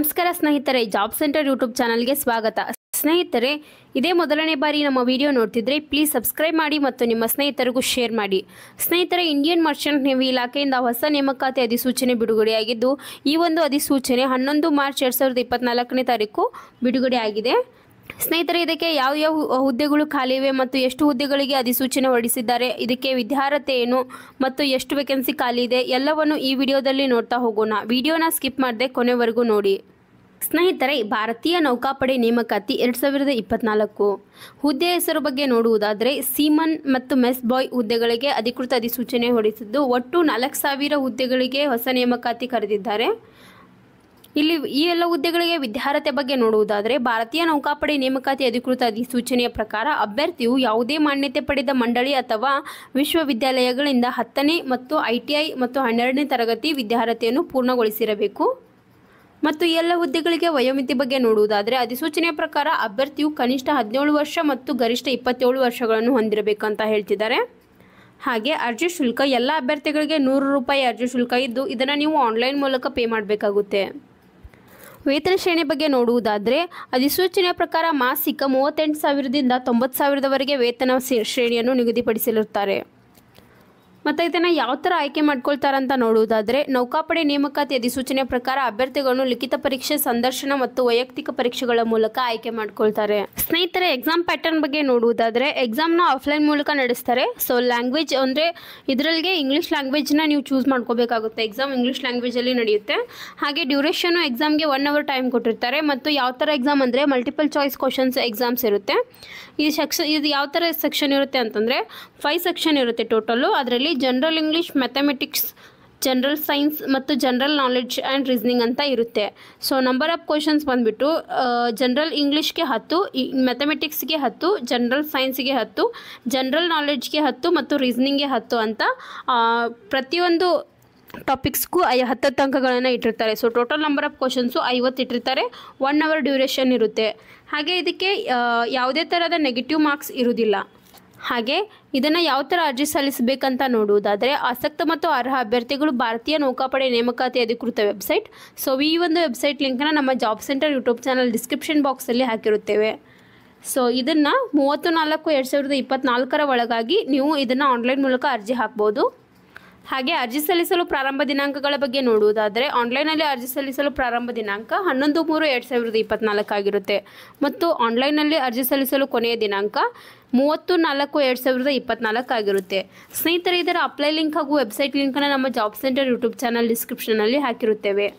ನಮಸ್ಕಾರ ಸ್ನೇಹಿತರೆ, job centre YouTube ಚಾನಲ್ಗೆ ಸ್ವಾಗತ. ಸ್ನೇಹಿತರೆ, ಇದೇ ಮೊದಲನೇ ಬಾರಿ ನಮ್ಮ ವಿಡಿಯೋ ನೋಡ್ತಿದ್ರೆ ಪ್ಲೀಸ್ ಸಬ್ಸ್ಕ್ರೈಬ್ ಮಾಡಿ ಮತ್ತು ನಿಮ್ಮ ಸ್ನೇಹಿತರಿಗೂ ಶೇರ್ ಮಾಡಿ. ಸ್ನೇಹಿತರೆ, ಇಂಡಿಯನ್ ಮರ್ಚೆಂಟ್ ನೇವಿ ಇಲಾಖೆಯಿಂದ ಹೊಸ ನೇಮಕಾತಿ ಅಧಿಸೂಚನೆ ಬಿಡುಗಡೆಯಾಗಿದ್ದು, ಈ ಒಂದು ಅಧಿಸೂಚನೆ 11 ಮಾರ್ಚ್ 2024ನೇ ತಾರೀಕು ಬಿಡುಗಡೆಯಾಗಿದೆ. ಸ್ನೇಹಿತರೆ, ಇದಕ್ಕೆ ಯಾವ ಹುದ್ದೆಗಳು ಖಾಲಿ ಇವೆ ಮತ್ತು ಎಷ್ಟು ಹುದ್ದೆಗಳಿಗೆ ಅಧಿಸೂಚನೆ ಹೊರಡಿಸಿದ್ದಾರೆ, ಇದಕ್ಕೆ ವಿದ್ಯಾರ್ಹತೆ ಏನು ಮತ್ತು ಎಷ್ಟು ವೇಕೆನ್ಸಿ ಖಾಲಿ ಇದೆ ಎಲ್ಲವನ್ನು ಈ ವಿಡಿಯೋದಲ್ಲಿ ನೋಡ್ತಾ ಹೋಗೋಣ. ವಿಡಿಯೋನ ಸ್ಕಿಪ್ ಮಾಡದೆ ಕೊನೆವರೆಗೂ ನೋಡಿ. ಸ್ನೇಹಿತರೆ, ಭಾರತೀಯ ನೌಕಾಪಡೆ ನೇಮಕಾತಿ 2024 ಹುದ್ದೆ ಹೆಸರು ಬಗ್ಗೆ ನೋಡುವುದಾದರೆ ಸೀಮನ್ ಮತ್ತು ಮೆಸ್ ಬಾಯ್ ಹುದ್ದೆಗಳಿಗೆ ಅಧಿಕೃತ ಅಧಿಸೂಚನೆ ಹೊರಡಿಸಿದ್ದು, ಒಟ್ಟು 4000 ಹುದ್ದೆಗಳಿಗೆ ಹೊಸ ನೇಮಕಾತಿ ಕರೆದಿದ್ದಾರೆ. ಇಲ್ಲಿ ಈ ಎಲ್ಲ ಹುದ್ದೆಗಳಿಗೆ ವಿದ್ಯಾರ್ಹತೆ ಬಗ್ಗೆ ನೋಡುವುದಾದರೆ ಭಾರತೀಯ ನೌಕಾಪಡೆ ನೇಮಕಾತಿ ಅಧಿಕೃತ ಅಧಿಸೂಚನೆಯ ಪ್ರಕಾರ ಅಭ್ಯರ್ಥಿಯು ಯಾವುದೇ ಮಾನ್ಯತೆ ಪಡೆದ ಮಂಡಳಿ ಅಥವಾ ವಿಶ್ವವಿದ್ಯಾಲಯಗಳಿಂದ 10ನೇ ಮತ್ತು ITI ಮತ್ತು 12ನೇ ತರಗತಿ ವಿದ್ಯಾರ್ಹತೆಯನ್ನು ಪೂರ್ಣಗೊಳಿಸಿರಬೇಕು. ಮತ್ತು ಈ ಎಲ್ಲ ಹುದ್ದೆಗಳಿಗೆ ವಯೋಮಿತಿ ಬಗ್ಗೆ ನೋಡುವುದಾದರೆ ಅಧಿಸೂಚನೆಯ ಪ್ರಕಾರ ಅಭ್ಯರ್ಥಿಯು ಕನಿಷ್ಠ 17 ವರ್ಷ ಮತ್ತು ಗರಿಷ್ಠ 27 ವರ್ಷಗಳನ್ನು ಹೊಂದಿರಬೇಕಂತ ಹೇಳ್ತಿದ್ದಾರೆ. ಹಾಗೆ ಅರ್ಜಿ ಶುಲ್ಕ ಎಲ್ಲ ಅಭ್ಯರ್ಥಿಗಳಿಗೆ 100 ರೂಪಾಯಿ ಅರ್ಜಿ ಶುಲ್ಕ ಇದ್ದು, ಇದನ್ನು ನೀವು ಆನ್ಲೈನ್ ಮೂಲಕ ಪೇ ಮಾಡಬೇಕಾಗುತ್ತೆ. ವೇತನ ಶ್ರೇಣಿ ಬಗ್ಗೆ ನೋಡುವುದಾದರೆ ಅಧಿಸೂಚನೆಯ ಪ್ರಕಾರ ಮಾಸಿಕ 38,000ದಿಂದ 90,000ದವರೆಗೆ ವೇತನ ಶ್ರೇಣಿಯನ್ನು ನಿಗದಿಪಡಿಸಿರುತ್ತಾರೆ. ಮತ್ತು ಇದನ್ನು ಯಾವ ಥರ ಆಯ್ಕೆ ಮಾಡ್ಕೊಳ್ತಾರಂತ ನೋಡುವುದಾದರೆ ನೌಕಾಪಡೆ ನೇಮಕಾತಿ ಅಧಿಸೂಚನೆಯ ಪ್ರಕಾರ ಅಭ್ಯರ್ಥಿಗಳನ್ನು ಲಿಖಿತ ಪರೀಕ್ಷೆ, ಸಂದರ್ಶನ ಮತ್ತು ವೈಯಕ್ತಿಕ ಪರೀಕ್ಷೆಗಳ ಮೂಲಕ ಆಯ್ಕೆ ಮಾಡ್ಕೊಳ್ತಾರೆ. ಸ್ನೇಹಿತರೆ, ಎಕ್ಸಾಮ್ ಪ್ಯಾಟರ್ನ್ ಬಗ್ಗೆ ನೋಡುವುದಾದರೆ ಎಕ್ಸಾಮ್ನ ಆಫ್ಲೈನ್ ಮೂಲಕ ನಡೆಸ್ತಾರೆ. ಸೊ ಲ್ಯಾಂಗ್ವೇಜ್ ಅಂದರೆ ಇದರಲ್ಲಿಗೆ ಇಂಗ್ಲೀಷ್ ಲ್ಯಾಂಗ್ವೇಜ್ನ ನೀವು ಚೂಸ್ ಮಾಡ್ಕೋಬೇಕಾಗುತ್ತೆ. ಎಕ್ಸಾಮ್ ಇಂಗ್ಲೀಷ್ ಲ್ಯಾಂಗ್ವೇಜಲ್ಲಿ ನಡೆಯುತ್ತೆ. ಹಾಗೆ ಡ್ಯೂರೇಷನು ಎಕ್ಸಾಮ್ಗೆ 1 ಅವರ್ ಟೈಮ್ ಕೊಟ್ಟಿರ್ತಾರೆ. ಮತ್ತು ಯಾವ ಥರ ಎಕ್ಸಾಮ್ ಅಂದರೆ ಮಲ್ಟಿಪಲ್ ಚಾಯ್ಸ್ ಕ್ವಶನ್ಸ್ ಎಕ್ಸಾಮ್ಸ್ ಇರುತ್ತೆ. ಇದು ಯಾವ ಥರ ಸೆಕ್ಷನ್ ಇರುತ್ತೆ ಅಂತಂದರೆ 5 ಸೆಕ್ಷನ್ ಇರುತ್ತೆ ಟೋಟಲ್ಲು. ಅದರಲ್ಲಿ general English, mathematics, general science ಮತ್ತು ಜನರಲ್ ನಾಲೆಡ್ಜ್ ಆ್ಯಂಡ್ ರೀಸನಿಂಗ್ ಅಂತ ಇರುತ್ತೆ. ಸೊ ನಂಬರ್ ಆಫ್ ಕ್ವಶನ್ಸ್ ಬಂದುಬಿಟ್ಟು ಜನರಲ್ ಇಂಗ್ಲೀಷ್ಗೆ 10, ಮ್ಯಾಥಮೆಟಿಕ್ಸ್ಗೆ 10, ಜನರಲ್ ಸೈನ್ಸ್ಗೆ 10, ಜನರಲ್ ನಾಲೆಡ್ಜ್ಗೆ 10 ಮತ್ತು ರೀಸನಿಂಗ್ಗೆ 10 ಅಂತ ಪ್ರತಿಯೊಂದು ಟಾಪಿಕ್ಸ್ಗೂ 10 ಅಂಕಗಳನ್ನು ಇಟ್ಟಿರ್ತಾರೆ. So total number of questions 50 ಇಟ್ಟಿರ್ತಾರೆ. 1 ಅವರ್ ಡ್ಯೂರೇಷನ್ ಇರುತ್ತೆ. ಹಾಗೆ ಇದಕ್ಕೆ ಯಾವುದೇ ಥರದ ನೆಗೆಟಿವ್ ಮಾರ್ಕ್ಸ್ ಇರುವುದಿಲ್ಲ. ಹಾಗೆ ಇದನ್ನು ಯಾವ ಥರ ಅರ್ಜಿ ಸಲ್ಲಿಸಬೇಕಂತ ನೋಡುವುದಾದರೆ ಆಸಕ್ತ ಮತ್ತು ಅರ್ಹ ಅಭ್ಯರ್ಥಿಗಳು ಭಾರತೀಯ ನೌಕಾಪಡೆ ನೇಮಕಾತಿ ಅಧಿಕೃತ ವೆಬ್ಸೈಟ್. ಸೊ ಈ ಒಂದು ವೆಬ್ಸೈಟ್ ಲಿಂಕನ್ನು ನಮ್ಮ job centre YouTube channel description ಬಾಕ್ಸಲ್ಲಿ ಹಾಕಿರುತ್ತೇವೆ. ಸೊ ಇದನ್ನು 30/4/2024 ಒಳಗಾಗಿ ನೀವು ಇದನ್ನು ಆನ್ಲೈನ್ ಮೂಲಕ ಅರ್ಜಿ ಹಾಕ್ಬೋದು. ಹಾಗೆ ಅರ್ಜಿ ಸಲ್ಲಿಸಲು ಪ್ರಾರಂಭ ದಿನಾಂಕಗಳ ಬಗ್ಗೆ ನೋಡುವುದಾದರೆ ಆನ್ಲೈನಲ್ಲಿ ಅರ್ಜಿ ಸಲ್ಲಿಸಲು ಪ್ರಾರಂಭ ದಿನಾಂಕ 11/3/2024 ಆಗಿರುತ್ತೆ. ಮತ್ತು ಆನ್ಲೈನಲ್ಲಿ ಅರ್ಜಿ ಸಲ್ಲಿಸಲು ಕೊನೆಯ ದಿನಾಂಕ 30/4/2024 ಆಗಿರುತ್ತೆ. ಸ್ನೇಹಿತರೆ, ಇದರ ಅಪ್ಲೈ ಲಿಂಕ್ ಹಾಗೂ ವೆಬ್ಸೈಟ್ ಲಿಂಕನ್ನು ನಮ್ಮ ಜಾಬ್ ಸೆಂಟರ್ ಯೂಟ್ಯೂಬ್ ಚಾನಲ್ ಡಿಸ್ಕ್ರಿಪ್ಷನಲ್ಲಿ ಹಾಕಿರುತ್ತೇವೆ.